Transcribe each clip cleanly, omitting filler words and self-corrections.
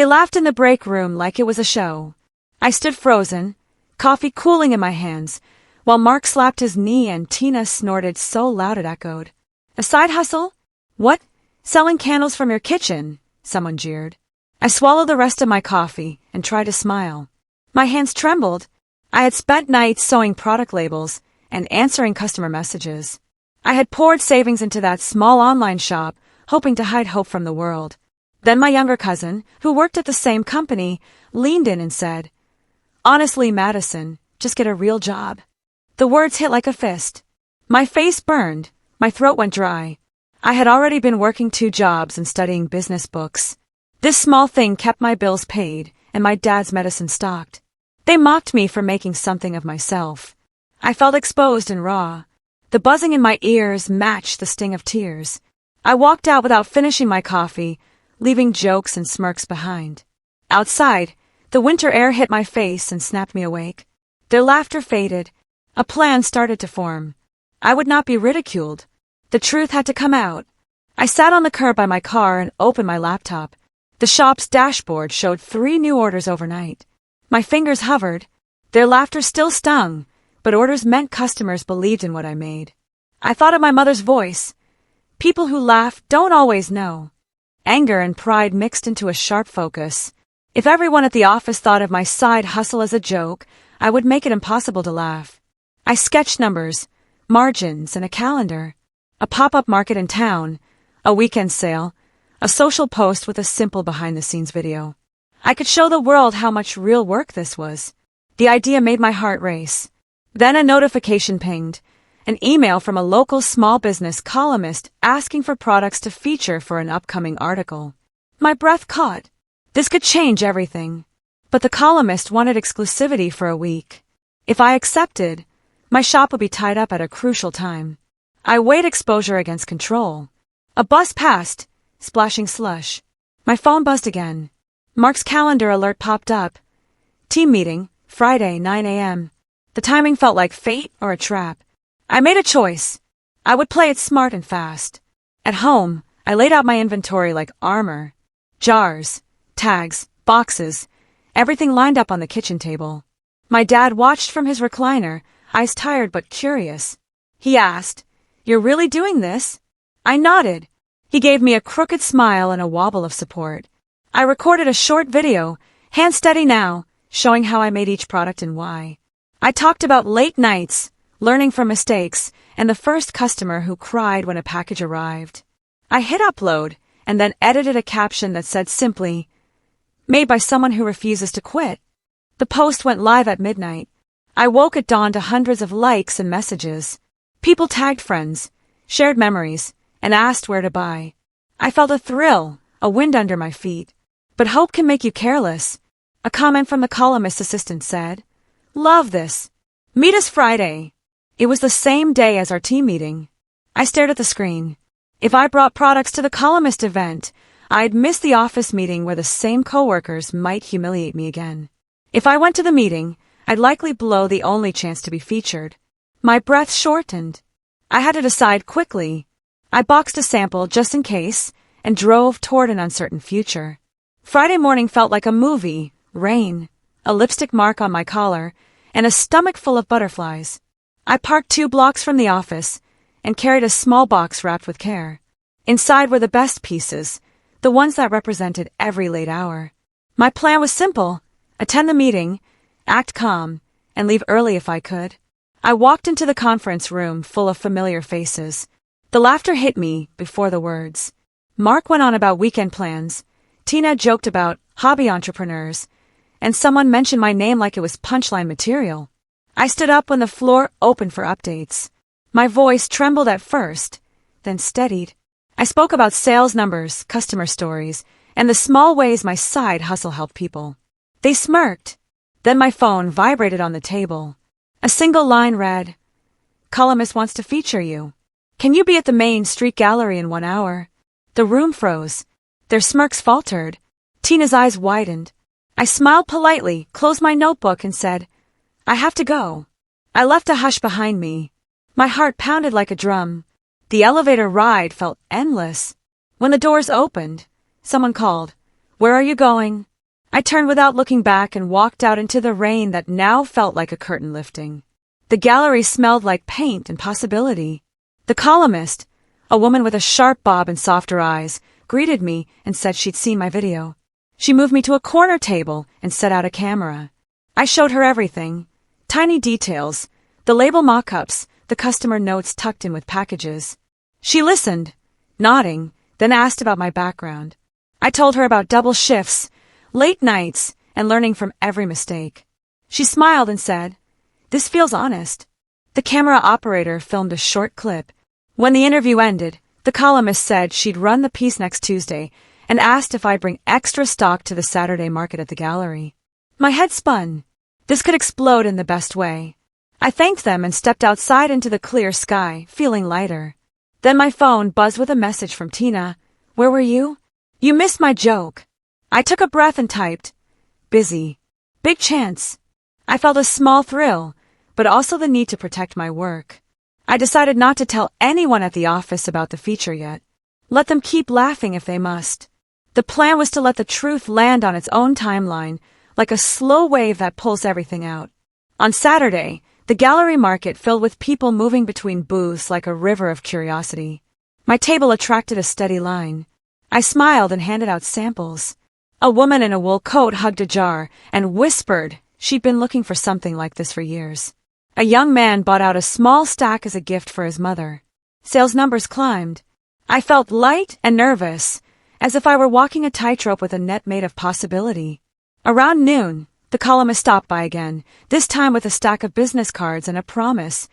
They laughed in the break room like it was a show. I stood frozen, coffee cooling in my hands, while Mark slapped his knee and Tina snorted so loud it echoed. A side hustle? What? Selling candles from your kitchen? Someone jeered. I swallowed the rest of my coffee and tried to smile. My hands trembled. I had spent nights sewing product labels and answering customer messages. I had poured savings into that small online shop, hoping to hide hope from the world. Then my younger cousin, who worked at the same company, leaned in and said, "Honestly, Madison, just get a real job." The words hit like a fist. My face burned. My throat went dry. I had already been working 2 jobs and studying business books. This small thing kept my bills paid and my dad's medicine stocked. They mocked me for making something of myself. I felt exposed and raw. The buzzing in my ears matched the sting of tears. I walked out without finishing my coffee, leaving jokes and smirks behind. Outside, the winter air hit my face and snapped me awake. Their laughter faded. A plan started to form. I would not be ridiculed. The truth had to come out. I sat on the curb by my car and opened my laptop. The shop's dashboard showed 3 new orders overnight. My fingers hovered. Their laughter still stung, but orders meant customers believed in what I made. I thought of my mother's voice. People who laugh don't always know. Anger and pride mixed into a sharp focus. If everyone at the office thought of my side hustle as a joke, I would make it impossible to laugh. I sketched numbers, margins, and a calendar. A pop-up market in town, a weekend sale, a social post with a simple behind-the-scenes video. I could show the world how much real work this was. The idea made my heart race. Then a notification pinged, an email from a local small business columnist asking for products to feature for an upcoming article. My breath caught. This could change everything. But the columnist wanted exclusivity for a week. If I accepted, my shop would be tied up at a crucial time. I weighed exposure against control. A bus passed, splashing slush. My phone buzzed again. Mark's calendar alert popped up. Team meeting, Friday, 9 a.m. The timing felt like fate or a trap. I made a choice. I would play it smart and fast. At home, I laid out my inventory like armor. Jars, tags, boxes, everything lined up on the kitchen table. My dad watched from his recliner, eyes tired but curious. He asked, "You're really doing this?" I nodded. He gave me a crooked smile and a wobble of support. I recorded a short video, hand steady now, showing how I made each product and why. I talked about late nights, learning from mistakes, and the first customer who cried when a package arrived. I hit upload and then edited a caption that said simply, "Made by someone who refuses to quit." The post went live at midnight. I woke at dawn to hundreds of likes and messages. People tagged friends, shared memories, and asked where to buy. I felt a thrill, a wind under my feet. But hope can make you careless. A comment from the columnist's assistant said, "Love this. Meet us Friday." It was the same day as our team meeting. I stared at the screen. If I brought products to the columnist event, I'd miss the office meeting where the same coworkers might humiliate me again. If I went to the meeting, I'd likely blow the only chance to be featured. My breath shortened. I had to decide quickly. I boxed a sample just in case and drove toward an uncertain future. Friday morning felt like a movie. Rain, a lipstick mark on my collar, and a stomach full of butterflies. I parked 2 blocks from the office and carried a small box wrapped with care. Inside were the best pieces, the ones that represented every late hour. My plan was simple: attend the meeting, act calm, and leave early if I could. I walked into the conference room full of familiar faces. The laughter hit me before the words. Mark went on about weekend plans. Tina joked about hobby entrepreneurs, and someone mentioned my name like it was punchline material. I stood up when the floor opened for updates. My voice trembled at first, then steadied. I spoke about sales numbers, customer stories, and the small ways my side hustle helped people. They smirked. Then my phone vibrated on the table. A single line read, "Columnist wants to feature you. Can you be at the Main Street Gallery in 1 hour?" The room froze. Their smirks faltered. Tina's eyes widened. I smiled politely, closed my notebook, and said, "I have to go." I left a hush behind me. My heart pounded like a drum. The elevator ride felt endless. When the doors opened, someone called, "Where are you going?" I turned without looking back and walked out into the rain that now felt like a curtain lifting. The gallery smelled like paint and possibility. The columnist, a woman with a sharp bob and softer eyes, greeted me and said she'd seen my video. She moved me to a corner table and set out a camera. I showed her everything. Tiny details, the label mock-ups, the customer notes tucked in with packages. She listened, nodding, then asked about my background. I told her about double shifts, late nights, and learning from every mistake. She smiled and said, "This feels honest." The camera operator filmed a short clip. When the interview ended, the columnist said she'd run the piece next Tuesday and asked if I'd bring extra stock to the Saturday market at the gallery. My head spun. This could explode in the best way. I thanked them and stepped outside into the clear sky, feeling lighter. Then my phone buzzed with a message from Tina. "Where were you? You missed my joke." I took a breath and typed, "Busy. Big chance." I felt a small thrill, but also the need to protect my work. I decided not to tell anyone at the office about the feature yet. Let them keep laughing if they must. The plan was to let the truth land on its own timeline, like a slow wave that pulls everything out. On Saturday, the gallery market filled with people moving between booths like a river of curiosity. My table attracted a steady line. I smiled and handed out samples. A woman in a wool coat hugged a jar and whispered she'd been looking for something like this for years. A young man bought out a small stack as a gift for his mother. Sales numbers climbed. I felt light and nervous, as if I were walking a tightrope with a net made of possibility. Around noon, the columnist stopped by again, this time with a stack of business cards and a promise.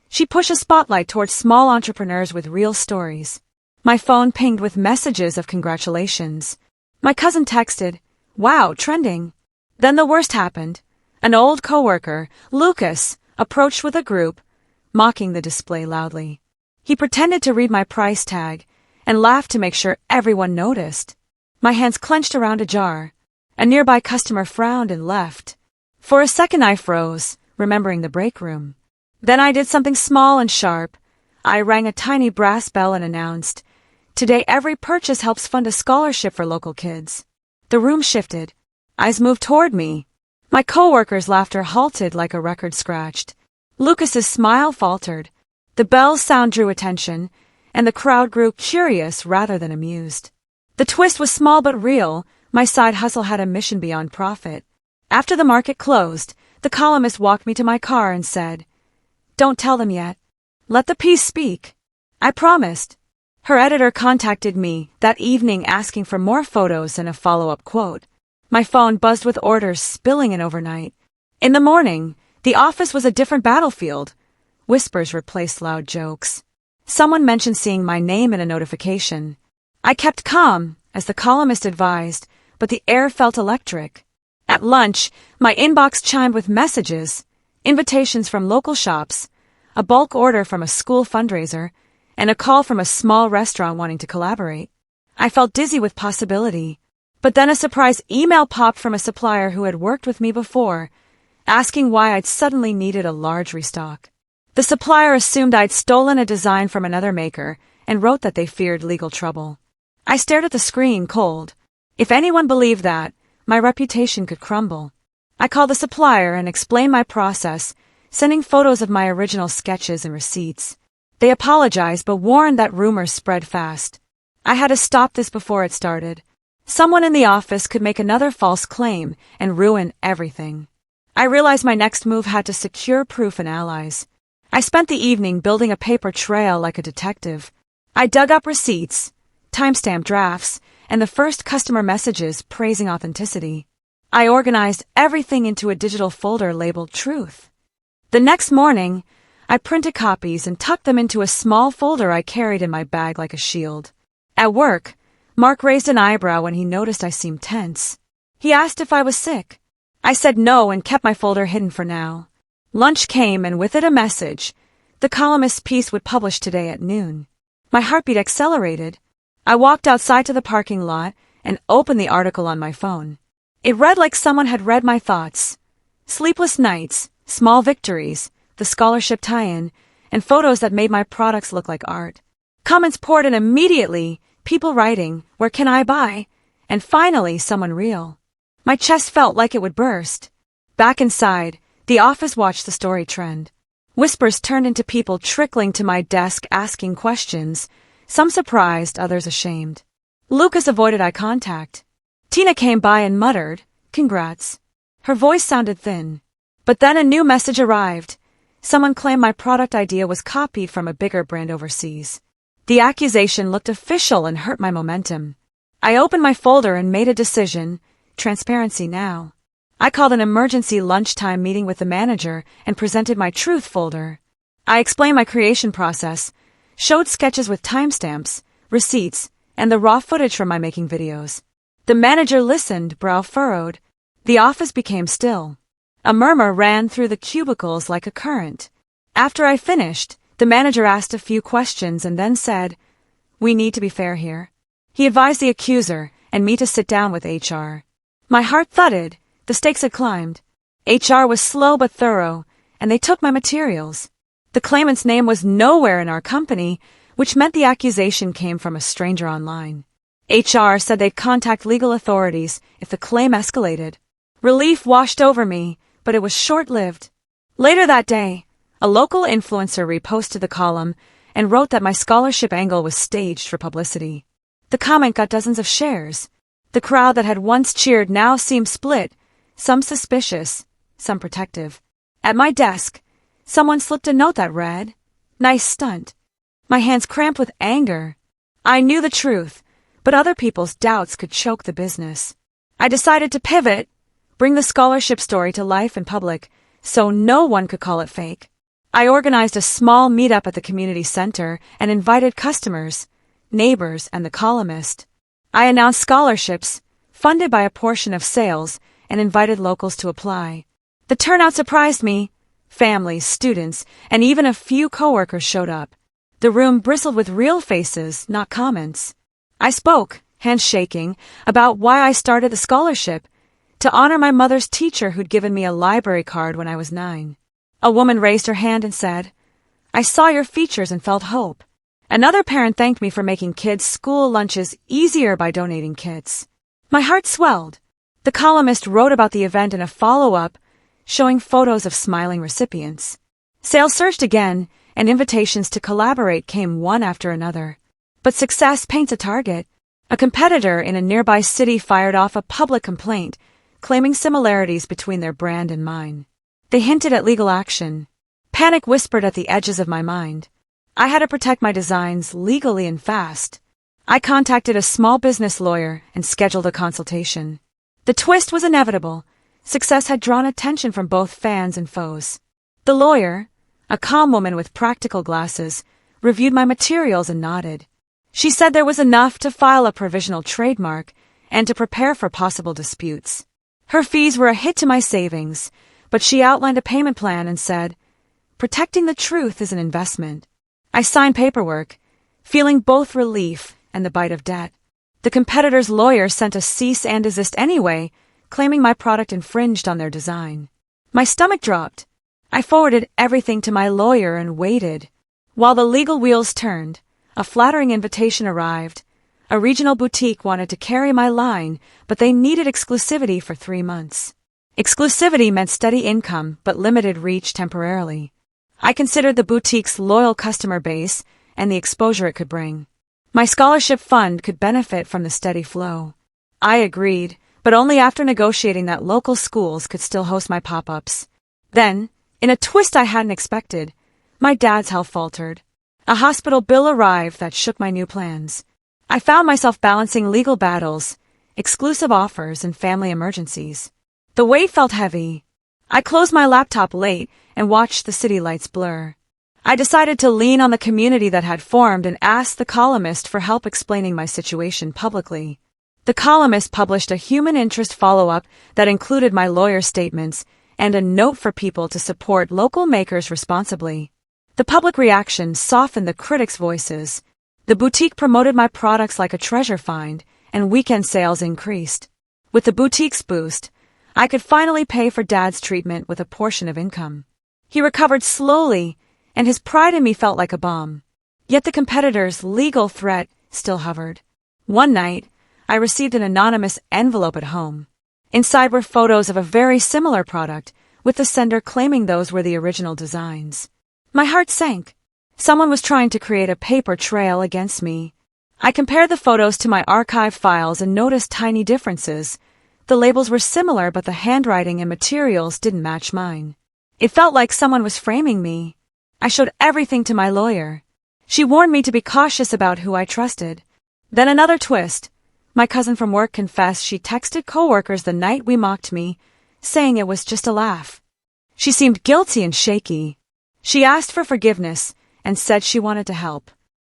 She'd push a spotlight towards small entrepreneurs with real stories. My phone pinged with messages of congratulations. My cousin texted, "Wow, trending." Then the worst happened. An old coworker, Lucas, approached with a group, mocking the display loudly. He pretended to read my price tag and laughed to make sure everyone noticed. My hands clenched around a jar. A nearby customer frowned and left. For a second I froze, remembering the break room. Then I did something small and sharp. I rang a tiny brass bell and announced, "Today every purchase helps fund a scholarship for local kids." The room shifted. Eyes moved toward me. My coworker's laughter halted like a record scratched. Lucas's smile faltered. The bell's sound drew attention, and the crowd grew curious rather than amused. The twist was small but real. My side hustle had a mission beyond profit. After the market closed, the columnist walked me to my car and said, "Don't tell them yet. Let the piece speak." I promised. Her editor contacted me that evening asking for more photos and a follow-up quote. My phone buzzed with orders spilling in overnight. In the morning, the office was a different battlefield. Whispers replaced loud jokes. Someone mentioned seeing my name in a notification. I kept calm, as the columnist advised, but the air felt electric. At lunch, my inbox chimed with messages, invitations from local shops, a bulk order from a school fundraiser, and a call from a small restaurant wanting to collaborate. I felt dizzy with possibility. But then a surprise email popped from a supplier who had worked with me before, asking why I'd suddenly needed a large restock. The supplier assumed I'd stolen a design from another maker and wrote that they feared legal trouble. I stared at the screen cold. If anyone believed that, my reputation could crumble. I called the supplier and explained my process, sending photos of my original sketches and receipts. They apologized but warned that rumors spread fast. I had to stop this before it started. Someone in the office could make another false claim and ruin everything. I realized my next move had to secure proof and allies. I spent the evening building a paper trail like a detective. I dug up receipts, timestamp drafts, and the first customer messages praising authenticity. I organized everything into a digital folder labeled Truth. The next morning, I printed copies and tucked them into a small folder I carried in my bag like a shield. At work, Mark raised an eyebrow when he noticed I seemed tense. He asked if I was sick. I said no and kept my folder hidden for now. Lunch came and with it a message. The columnist's piece would publish today at noon. My heartbeat accelerated. I walked outside to the parking lot and opened the article on my phone. It read like someone had read my thoughts. Sleepless nights, small victories, the scholarship tie-in, and photos that made my products look like art. Comments poured in immediately, people writing, "Where can I buy?" And finally, someone real. My chest felt like it would burst. Back inside, the office watched the story trend. Whispers turned into people trickling to my desk asking questions, some surprised, others ashamed. Lucas avoided eye contact. Tina came by and muttered, "Congrats." Her voice sounded thin. But then a new message arrived. Someone claimed my product idea was copied from a bigger brand overseas. The accusation looked official and hurt my momentum. I opened my folder and made a decision. Transparency now. I called an emergency lunchtime meeting with the manager and presented my truth folder. I explained my creation process, showed sketches with timestamps, receipts, and the raw footage from my making videos. The manager listened, brow furrowed. The office became still. A murmur ran through the cubicles like a current. After I finished, the manager asked a few questions and then said, "We need to be fair here." He advised the accuser and me to sit down with HR. My heart thudded. The stakes had climbed. HR was slow but thorough, and they took my materials. The claimant's name was nowhere in our company, which meant the accusation came from a stranger online. HR said they'd contact legal authorities if the claim escalated. Relief washed over me, but it was short-lived. Later that day, a local influencer reposted the column and wrote that my scholarship angle was staged for publicity. The comment got dozens of shares. The crowd that had once cheered now seemed split, some suspicious, some protective. At my desk, someone slipped a note that read, "Nice stunt." My hands cramped with anger. I knew the truth, but other people's doubts could choke the business. I decided to pivot, bring the scholarship story to life in public, so no one could call it fake. I organized a small meetup at the community center and invited customers, neighbors, and the columnist. I announced scholarships, funded by a portion of sales, and invited locals to apply. The turnout surprised me. Families, students, and even a few coworkers showed up. The room bristled with real faces, not comments. I spoke, hands shaking, about why I started the scholarship, to honor my mother's teacher who'd given me a library card when I was 9. A woman raised her hand and said, "I saw your features and felt hope." Another parent thanked me for making kids' school lunches easier by donating kits. My heart swelled. The columnist wrote about the event in a follow-up, showing photos of smiling recipients. Sales surged again, and invitations to collaborate came one after another. But success paints a target. A competitor in a nearby city fired off a public complaint, claiming similarities between their brand and mine. They hinted at legal action. Panic whispered at the edges of my mind. I had to protect my designs legally and fast. I contacted a small business lawyer and scheduled a consultation. The twist was inevitable. Success had drawn attention from both fans and foes. The lawyer, a calm woman with practical glasses, reviewed my materials and nodded. She said there was enough to file a provisional trademark and to prepare for possible disputes. Her fees were a hit to my savings, but she outlined a payment plan and said, "Protecting the truth is an investment." I signed paperwork, feeling both relief and the bite of debt. The competitor's lawyer sent a cease and desist anyway, claiming my product infringed on their design. My stomach dropped. I forwarded everything to my lawyer and waited. While the legal wheels turned, a flattering invitation arrived. A regional boutique wanted to carry my line, but they needed exclusivity for 3 months. Exclusivity meant steady income, but limited reach temporarily. I considered the boutique's loyal customer base and the exposure it could bring. My scholarship fund could benefit from the steady flow. I agreed, but only after negotiating that local schools could still host my pop-ups. Then, in a twist I hadn't expected, my dad's health faltered. A hospital bill arrived that shook my new plans. I found myself balancing legal battles, exclusive offers, and family emergencies. The weight felt heavy. I closed my laptop late and watched the city lights blur. I decided to lean on the community that had formed and asked the columnist for help explaining my situation publicly. The columnist published a human interest follow-up that included my lawyer's statements and a note for people to support local makers responsibly. The public reaction softened the critics' voices. The boutique promoted my products like a treasure find, and weekend sales increased. With the boutique's boost, I could finally pay for Dad's treatment with a portion of income. He recovered slowly, and his pride in me felt like a bomb. Yet the competitor's legal threat still hovered. One night, I received an anonymous envelope at home. Inside were photos of a very similar product, with the sender claiming those were the original designs. My heart sank. Someone was trying to create a paper trail against me. I compared the photos to my archive files and noticed tiny differences. The labels were similar, but the handwriting and materials didn't match mine. It felt like someone was framing me. I showed everything to my lawyer. She warned me to be cautious about who I trusted. Then another twist. My cousin from work confessed she texted coworkers the night we mocked me, saying it was just a laugh. She seemed guilty and shaky. She asked for forgiveness and said she wanted to help.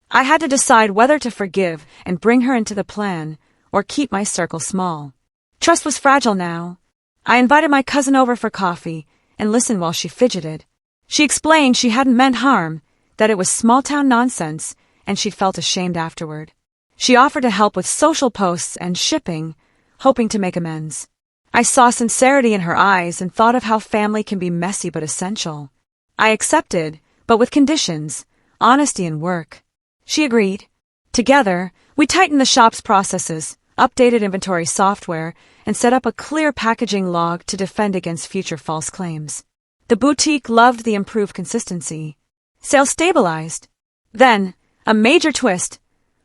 I had to decide whether to forgive and bring her into the plan or keep my circle small. Trust was fragile now. I invited my cousin over for coffee and listened while she fidgeted. She explained she hadn't meant harm, that it was small-town nonsense, and she felt ashamed afterward. She offered to help with social posts and shipping, hoping to make amends. I saw sincerity in her eyes and thought of how family can be messy but essential. I accepted, but with conditions, honesty and work. She agreed. Together, we tightened the shop's processes, updated inventory software, and set up a clear packaging log to defend against future false claims. The boutique loved the improved consistency. Sales stabilized. Then, a major twist.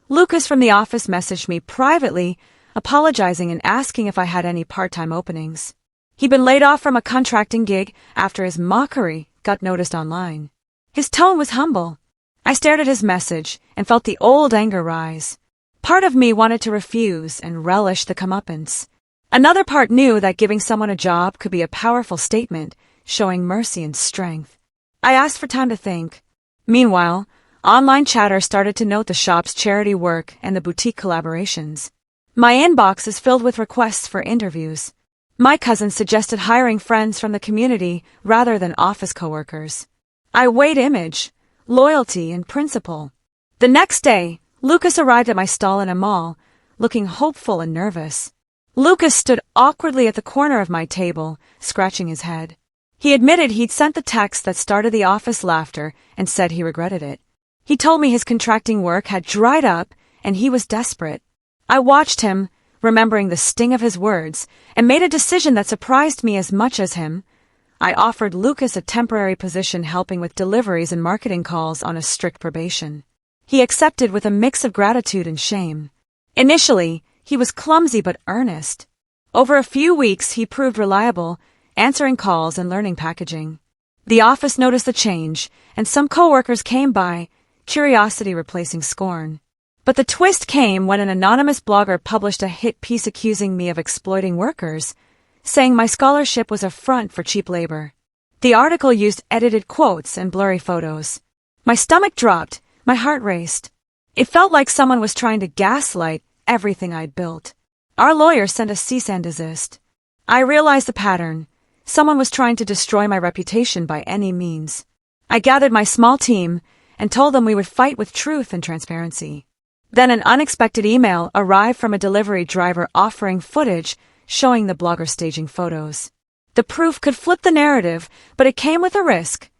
Lucas from the office messaged me privately, apologizing and asking if I had any part-time openings. He'd been laid off from a contracting gig after his mockery got noticed online. His tone was humble. I stared at his message and felt the old anger rise. Part of me wanted to refuse and relish the comeuppance. Another part knew that giving someone a job could be a powerful statement, showing mercy and strength. I asked for time to think. Meanwhile, online chatter started to note the shop's charity work and the boutique collaborations. My inbox is filled with requests for interviews. My cousin suggested hiring friends from the community rather than office coworkers. I weighed image, loyalty, and principle. The next day, Lucas arrived at my stall in a mall, looking hopeful and nervous. Lucas stood awkwardly at the corner of my table, scratching his head. He admitted he'd sent the text that started the office laughter and said he regretted it. He told me his contracting work had dried up and he was desperate. I watched him, remembering the sting of his words, and made a decision that surprised me as much as him. I offered Lucas a temporary position helping with deliveries and marketing calls on a strict probation. He accepted with a mix of gratitude and shame. Initially, he was clumsy but earnest. Over a few weeks, he proved reliable, answering calls and learning packaging. The office noticed the change, and some coworkers came by, curiosity replacing scorn. But the twist came when an anonymous blogger published a hit piece accusing me of exploiting workers, saying my scholarship was a front for cheap labor. The article used edited quotes and blurry photos. My stomach dropped, my heart raced. It felt like someone was trying to gaslight everything I'd built. Our lawyer sent a cease and desist. I realized the pattern. Someone was trying to destroy my reputation by any means. I gathered my small team and told them we would fight with truth and transparency. Then an unexpected email arrived from a delivery driver offering footage showing the blogger staging photos. The proof could flip the narrative, but it came with a risk.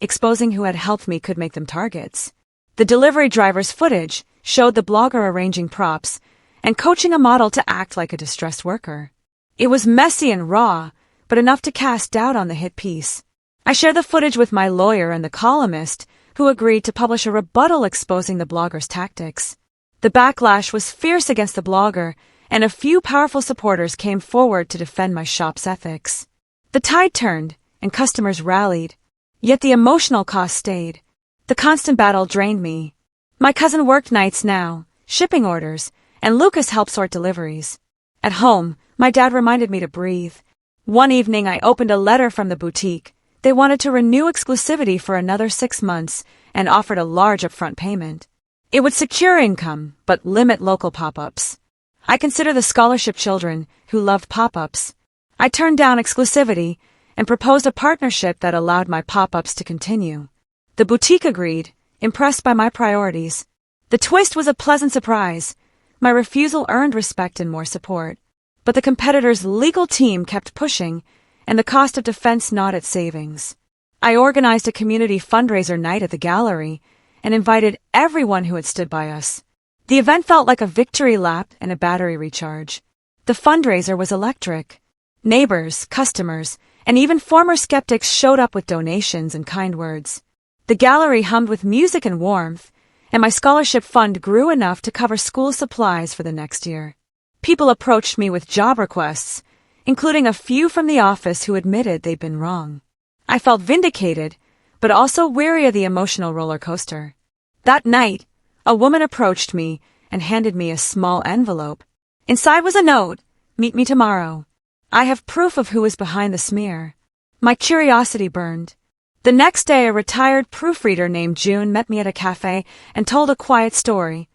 Exposing who had helped me could make them targets. The delivery driver's footage showed the blogger arranging props and coaching a model to act like a distressed worker. It was messy and raw, but enough to cast doubt on the hit piece. I shared the footage with my lawyer and the columnist, who agreed to publish a rebuttal exposing the blogger's tactics. The backlash was fierce against the blogger, and a few powerful supporters came forward to defend my shop's ethics. The tide turned, and customers rallied. Yet the emotional cost stayed. The constant battle drained me. My cousin worked nights now, shipping orders, and Lucas helped sort deliveries. At home, my dad reminded me to breathe. One evening I opened a letter from the boutique. They wanted to renew exclusivity for another 6 months and offered a large upfront payment. It would secure income, but limit local pop-ups. I consider the scholarship children who loved pop-ups. I turned down exclusivity and proposed a partnership that allowed my pop-ups to continue. The boutique agreed, impressed by my priorities. The twist was a pleasant surprise. My refusal earned respect and more support. But the competitor's legal team kept pushing, and the cost of defense gnawed at savings. I organized a community fundraiser night at the gallery and invited everyone who had stood by us. The event felt like a victory lap and a battery recharge. The fundraiser was electric. Neighbors, customers, and even former skeptics showed up with donations and kind words. The gallery hummed with music and warmth, and my scholarship fund grew enough to cover school supplies for the next year. People approached me with job requests, including a few from the office who admitted they'd been wrong. I felt vindicated, but also weary of the emotional roller coaster. That night, a woman approached me and handed me a small envelope. Inside was a note, "Meet me tomorrow. I have proof of who is behind the smear." My curiosity burned. The next day, a retired proofreader named June met me at a cafe and told a quiet story.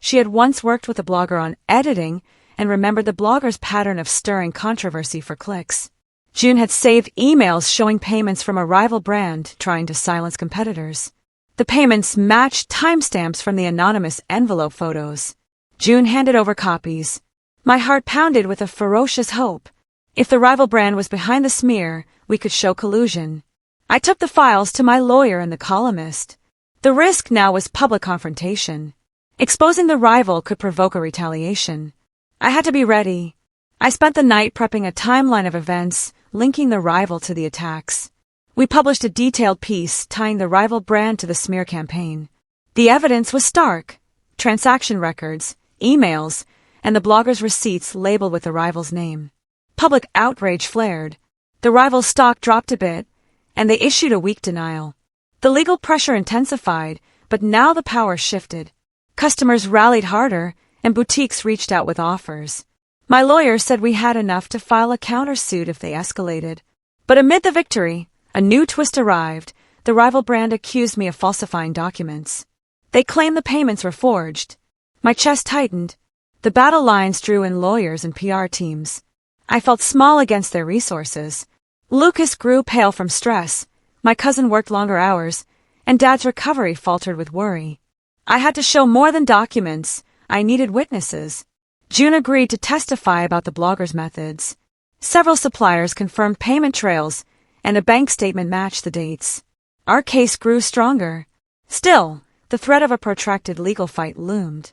She had once worked with a blogger on editing and remembered the blogger's pattern of stirring controversy for clicks. June had saved emails showing payments from a rival brand trying to silence competitors. The payments matched timestamps from the anonymous envelope photos. June handed over copies. My heart pounded with a ferocious hope. If the rival brand was behind the smear, we could show collusion. I took the files to my lawyer and the columnist. The risk now was public confrontation. Exposing the rival could provoke a retaliation. I had to be ready. I spent the night prepping a timeline of events, linking the rival to the attacks. We published a detailed piece tying the rival brand to the smear campaign. The evidence was stark: transaction records, emails, and the blogger's receipts labeled with the rival's name. Public outrage flared. The rival's stock dropped a bit, and they issued a weak denial. The legal pressure intensified, but now the power shifted. Customers rallied harder, and boutiques reached out with offers. My lawyer said we had enough to file a countersuit if they escalated. But amid the victory, a new twist arrived. The rival brand accused me of falsifying documents. They claimed the payments were forged. My chest tightened. The battle lines drew in lawyers and PR teams. I felt small against their resources. Lucas grew pale from stress. My cousin worked longer hours, and Dad's recovery faltered with worry. I had to show more than documents. I needed witnesses. June agreed to testify about the blogger's methods. Several suppliers confirmed payment trails, and a bank statement matched the dates. Our case grew stronger. Still, the threat of a protracted legal fight loomed.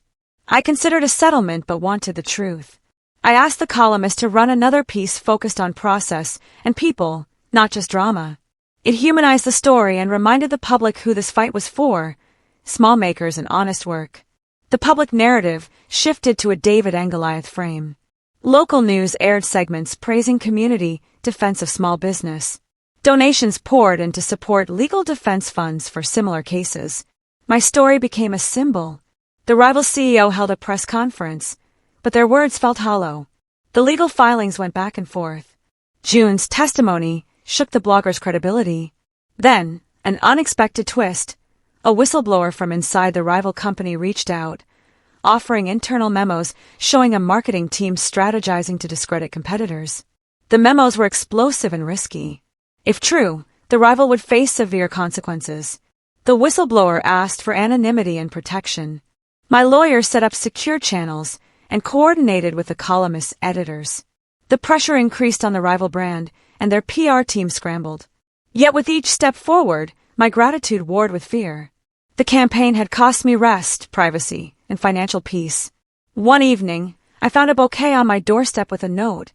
I considered a settlement but wanted the truth. I asked the columnist to run another piece focused on process and people, not just drama. It humanized the story and reminded the public who this fight was for: small makers and honest work. The public narrative shifted to a David and Goliath frame. Local news aired segments praising community defense of small business. Donations poured in to support legal defense funds for similar cases. My story became a symbol. The rival CEO held a press conference, but their words felt hollow. The legal filings went back and forth. June's testimony shook the blogger's credibility. Then, an unexpected twist. A whistleblower from inside the rival company reached out, offering internal memos showing a marketing team strategizing to discredit competitors. The memos were explosive and risky. If true, the rival would face severe consequences. The whistleblower asked for anonymity and protection. My lawyer set up secure channels and coordinated with the columnist's editors. The pressure increased on the rival brand, and their PR team scrambled. Yet with each step forward, my gratitude warred with fear. The campaign had cost me rest, privacy, and financial peace. One evening, I found a bouquet on my doorstep with a note: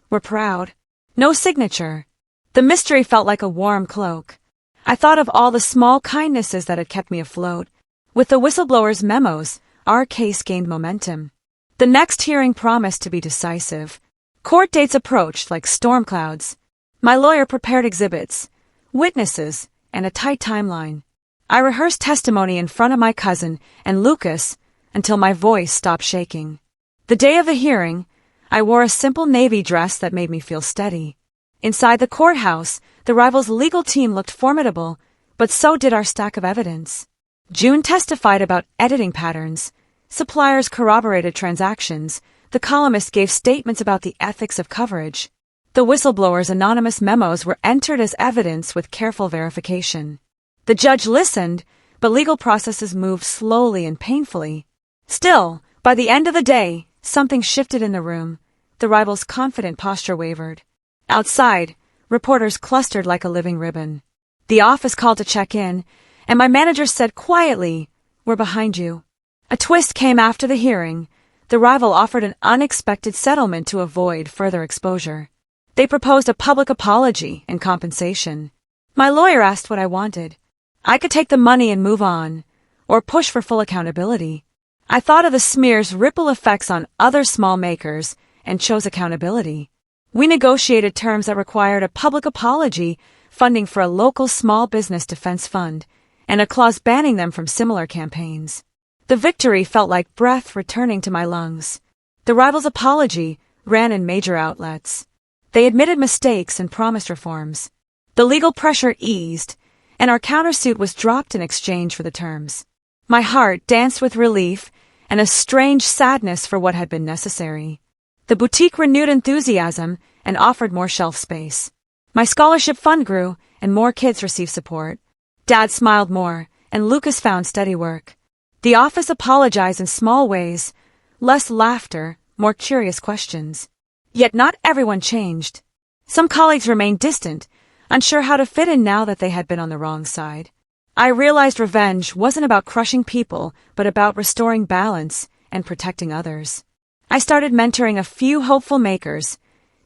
"We're proud." No signature. The mystery felt like a warm cloak. I thought of all the small kindnesses that had kept me afloat. With the whistleblower's memos, our case gained momentum. The next hearing promised to be decisive. Court dates approached like storm clouds. My lawyer prepared exhibits, witnesses, and a tight timeline. I rehearsed testimony in front of my cousin and Lucas until my voice stopped shaking. The day of the hearing, I wore a simple navy dress that made me feel steady. Inside the courthouse, the rival's legal team looked formidable, but so did our stack of evidence. June testified about editing patterns. Suppliers corroborated transactions. The columnist gave statements about the ethics of coverage. The whistleblower's anonymous memos were entered as evidence with careful verification. The judge listened, but legal processes moved slowly and painfully. Still, by the end of the day, something shifted in the room. The rival's confident posture wavered. Outside, reporters clustered like a living ribbon. The office called to check in, and my manager said quietly, "We're behind you." A twist came after the hearing. The rival offered an unexpected settlement to avoid further exposure. They proposed a public apology and compensation. My lawyer asked what I wanted. I could take the money and move on, or push for full accountability. I thought of the smear's ripple effects on other small makers and chose accountability. We negotiated terms that required a public apology, funding for a local small business defense fund, and a clause banning them from similar campaigns. The victory felt like breath returning to my lungs. The rivals' apology ran in major outlets. They admitted mistakes and promised reforms. The legal pressure eased, and our countersuit was dropped in exchange for the terms. My heart danced with relief and a strange sadness for what had been necessary. The boutique renewed enthusiasm and offered more shelf space. My scholarship fund grew, and more kids received support. Dad smiled more, and Lucas found steady work. The office apologized in small ways, less laughter, more curious questions. Yet not everyone changed. Some colleagues remained distant, unsure how to fit in now that they had been on the wrong side. I realized revenge wasn't about crushing people, but about restoring balance and protecting others. I started mentoring a few hopeful makers,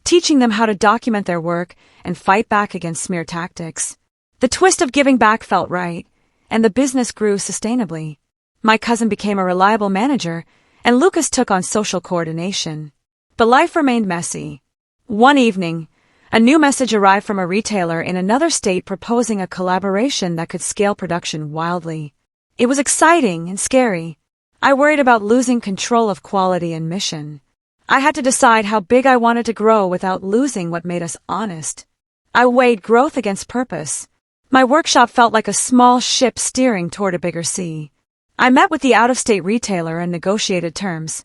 teaching them how to document their work and fight back against smear tactics. The twist of giving back felt right, and the business grew sustainably. My cousin became a reliable manager, and Lucas took on social coordination. But life remained messy. One evening, a new message arrived from a retailer in another state proposing a collaboration that could scale production wildly. It was exciting and scary. I worried about losing control of quality and mission. I had to decide how big I wanted to grow without losing what made us honest. I weighed growth against purpose. My workshop felt like a small ship steering toward a bigger sea. I met with the out-of-state retailer and negotiated terms.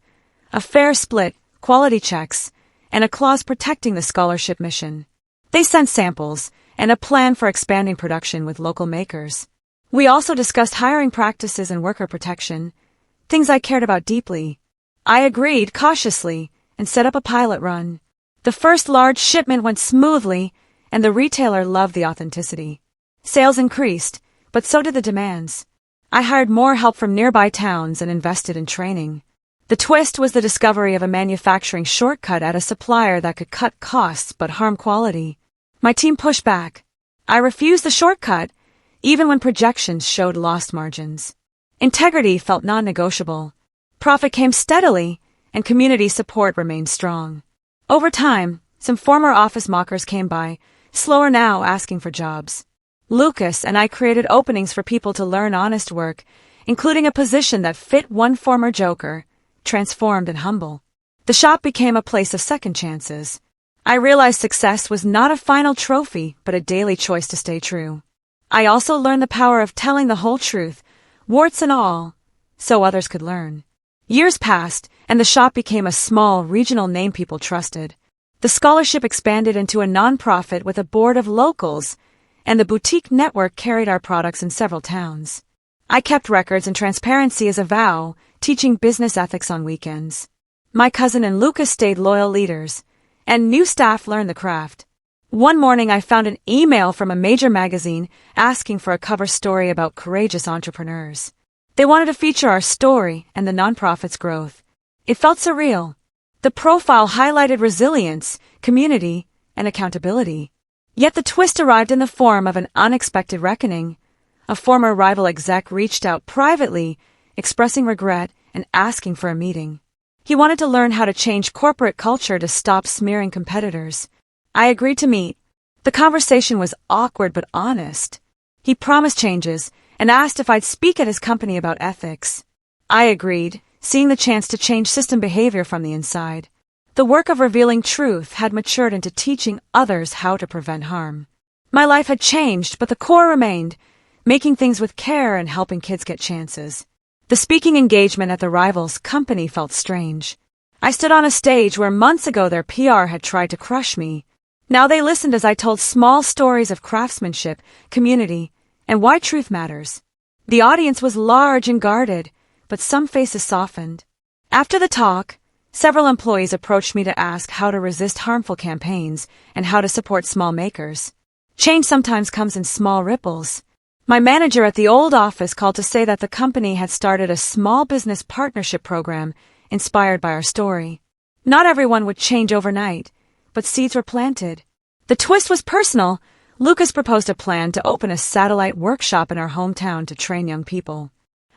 A fair split, quality checks, and a clause protecting the scholarship mission. They sent samples and a plan for expanding production with local makers. We also discussed hiring practices and worker protection, things I cared about deeply. I agreed cautiously and set up a pilot run. The first large shipment went smoothly, and the retailer loved the authenticity. Sales increased, but so did the demands. I hired more help from nearby towns and invested in training. The twist was the discovery of a manufacturing shortcut at a supplier that could cut costs but harm quality. My team pushed back. I refused the shortcut, even when projections showed lost margins. Integrity felt non-negotiable. Profit came steadily, and community support remained strong. Over time, some former office mockers came by, slower now, asking for jobs. Lucas and I created openings for people to learn honest work, including a position that fit one former joker, transformed and humble. The shop became a place of second chances. I realized success was not a final trophy, but a daily choice to stay true. I also learned the power of telling the whole truth, warts and all, so others could learn. Years passed, and the shop became a small, regional name people trusted. The scholarship expanded into a nonprofit with a board of locals, and the boutique network carried our products in several towns. I kept records and transparency as a vow, teaching business ethics on weekends. My cousin and Lucas stayed loyal leaders, and new staff learned the craft. One morning I found an email from a major magazine asking for a cover story about courageous entrepreneurs. They wanted to feature our story and the nonprofit's growth. It felt surreal. The profile highlighted resilience, community, and accountability. Yet the twist arrived in the form of an unexpected reckoning. A former rival exec reached out privately, expressing regret and asking for a meeting. He wanted to learn how to change corporate culture to stop smearing competitors. I agreed to meet. The conversation was awkward but honest. He promised changes and asked if I'd speak at his company about ethics. I agreed, seeing the chance to change system behavior from the inside. The work of revealing truth had matured into teaching others how to prevent harm. My life had changed, but the core remained, making things with care and helping kids get chances. The speaking engagement at the rival's company felt strange. I stood on a stage where months ago their PR had tried to crush me. Now they listened as I told small stories of craftsmanship, community, and why truth matters. The audience was large and guarded, but some faces softened. After the talk, several employees approached me to ask how to resist harmful campaigns and how to support small makers. Change sometimes comes in small ripples. My manager at the old office called to say that the company had started a small business partnership program inspired by our story. Not everyone would change overnight, but seeds were planted. The twist was personal. Lucas proposed a plan to open a satellite workshop in our hometown to train young people.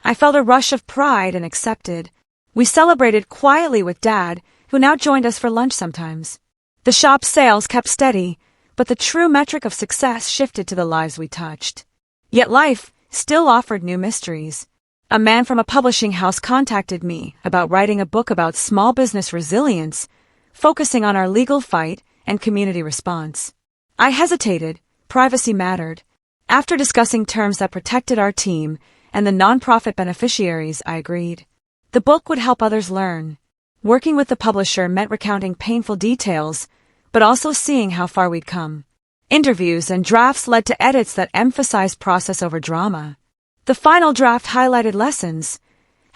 I felt a rush of pride and accepted. We celebrated quietly with Dad, who now joined us for lunch sometimes. The shop's sales kept steady, but the true metric of success shifted to the lives we touched. Yet life still offered new mysteries. A man from a publishing house contacted me about writing a book about small business resilience, focusing on our legal fight and community response. I hesitated. Privacy mattered. After discussing terms that protected our team and the nonprofit beneficiaries, I agreed. The book would help others learn. Working with the publisher meant recounting painful details, but also seeing how far we'd come. Interviews and drafts led to edits that emphasized process over drama. The final draft highlighted lessons,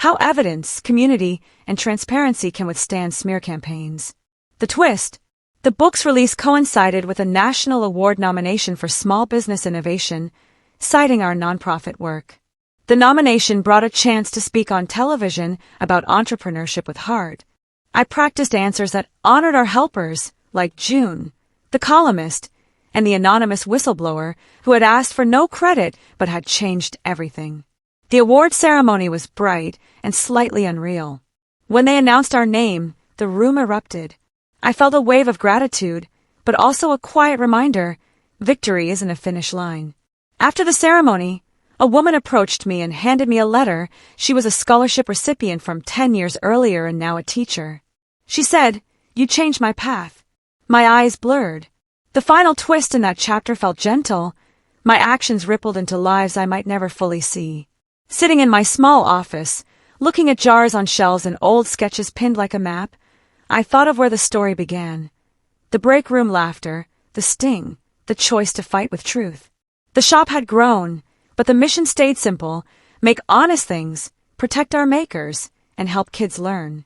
how evidence, community, and transparency can withstand smear campaigns. The twist: the book's release coincided with a national award nomination for small business innovation, citing our nonprofit work. The nomination brought a chance to speak on television about entrepreneurship with heart. I practiced answers that honored our helpers, like June, the columnist, and the anonymous whistleblower who had asked for no credit but had changed everything. The award ceremony was bright and slightly unreal. When they announced our name, the room erupted. I felt a wave of gratitude, but also a quiet reminder: victory isn't a finish line. After the ceremony, a woman approached me and handed me a letter. She was a scholarship recipient from 10 years earlier and now a teacher. She said, "You changed my path." My eyes blurred. The final twist in that chapter felt gentle. My actions rippled into lives I might never fully see. Sitting in my small office, looking at jars on shelves and old sketches pinned like a map, I thought of where the story began. The break room laughter, the sting, the choice to fight with truth. The shop had grown, but the mission stayed simple: make honest things, protect our makers, and help kids learn.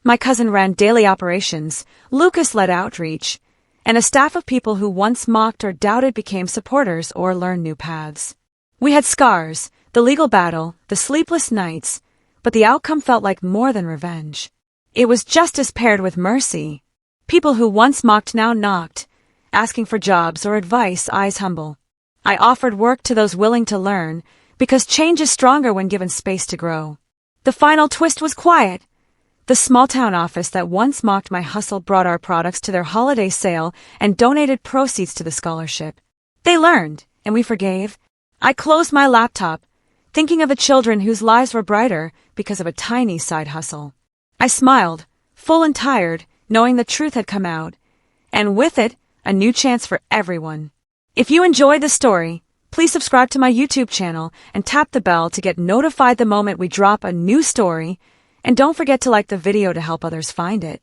My cousin ran daily operations, Lucas led outreach, and a staff of people who once mocked or doubted became supporters or learned new paths. We had scars, the legal battle, the sleepless nights, but the outcome felt like more than revenge. It was justice paired with mercy. People who once mocked now knocked, asking for jobs or advice, eyes humble. I offered work to those willing to learn, because change is stronger when given space to grow. The final twist was quiet. The small-town office that once mocked my hustle brought our products to their holiday sale and donated proceeds to the scholarship. They learned, and we forgave. I closed my laptop, thinking of the children whose lives were brighter because of a tiny side hustle. I smiled, full and tired, knowing the truth had come out, and with it, a new chance for everyone. If you enjoyed the story, please subscribe to my YouTube channel and tap the bell to get notified the moment we drop a new story. And don't forget to like the video to help others find it.